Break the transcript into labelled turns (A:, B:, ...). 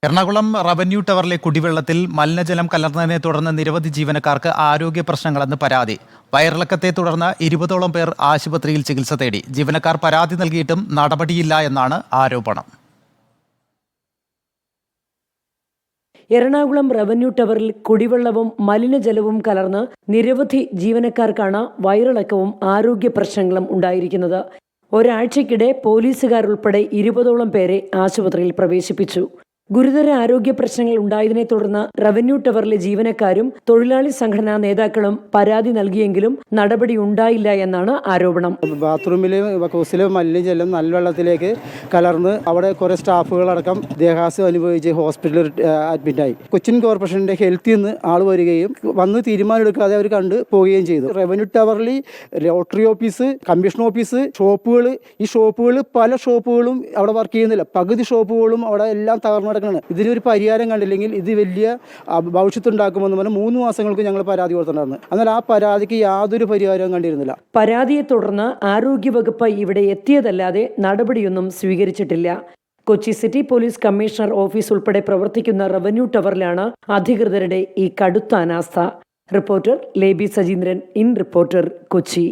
A: Ernakulam revenue ടവറിലെ കുടിവെള്ളത്തിൽ മലിനജലം കലർന്നതിനെ തുടർന്ന് നിരവധി ജീവനക്കാർക്ക് ആരോഗ്യ പ്രശ്നങ്ങളെന്ന് പരാതി. വയറിളക്കത്തെ തുടർന്ന് 20ഓളം പേർ ആശുപത്രിയിൽ ചികിത്സ തേടി. ജീവനക്കാർ പരാതി നൽകിയിട്ടും നടപടിയില്ല എന്നാണ് ആരോപണം.
B: എറണാകുളം റവന്യൂ ടവറിൽ കുടിവെള്ളവും മലിനജലവും കലർന്ന് നിരവധി ജീവനക്കാർക്കാണ് വയറിളക്കവും ആരോഗ്യ പ്രശ്നങ്ങളും ഉണ്ടായിരിക്കുന്നത്. ഒരാഴ്ചക്കിടെ പോലീസുകാരുൾപ്പെടെ 20ഓളം പേരെ ആശുപത്രിയിൽ പ്രവേശിപ്പിച്ചു. ഗുരുതര ആരോഗ്യ പ്രശ്നങ്ങൾ ഉണ്ടായതിനെ തുടർന്ന് റവന്യൂ ടവറിലെ ജീവനക്കാരും തൊഴിലാളി സംഘടനാ നേതാക്കളും പരാതി നൽകിയെങ്കിലും നടപടി ഉണ്ടായില്ല എന്നാണ് ആരോപണം.
C: ബാത്റൂമിലെ കക്കൂസിലെ മലിനജലം നല്ല വെള്ളത്തിലേക്ക് കലർന്ന് അവിടെ കുറെ സ്റ്റാഫുകളടക്കം ദേഹാസ്യം അനുഭവിച്ച് ഹോസ്പിറ്റലിൽ അഡ്മിറ്റായി. കൊച്ചിൻ കോർപ്പറേഷന്റെ ഹെൽത്തിൽ നിന്ന് ആൾ വരികയും വന്ന് തീരുമാനമെടുക്കാതെ അവർ കണ്ട് പോവുകയും ചെയ്തു. റവന്യൂ ടവറിൽ ലോട്ടറി ഓഫീസ്, കമ്മീഷൻ ഓഫീസ്, ഷോപ്പുകൾ, ഈ ഷോപ്പുകൾ പല ഷോപ്പുകളും അവിടെ വർക്ക് ചെയ്യുന്നില്ല. പകുതി ഷോപ്പുകളും അവിടെ എല്ലാം തകർന്നു. ഇതിനൊരു പരിഹാരം കണ്ടില്ലെങ്കിൽ ഇത് വലിയ ഭവിഷ്യത്തുണ്ടാക്കുമെന്ന് പറഞ്ഞ് 3 മാസങ്ങൾക്ക് ഞങ്ങൾ പരാതി കൊടുത്തിട്ടുണ്ടായിരുന്നു. എന്നാൽ ആ പരാതിക്ക് യാതൊരു പരിഹാരവും കണ്ടിരുന്നില്ല.
B: പരാതിയെ തുടർന്ന് ആരോഗ്യവകുപ്പ് ഇവിടെ എത്തിയതല്ലാതെ നടപടിയൊന്നും സ്വീകരിച്ചിട്ടില്ല. Kochi city police commissioner office ഉൾപ്പെടെ പ്രവർത്തിക്കുന്ന റവന്യൂ ടവറിലാണ് അധികൃതരുടെ ഈ കടുത്ത അനാസ്ഥ. Reporter Lebi Sajeendran, in reporter, Kochi.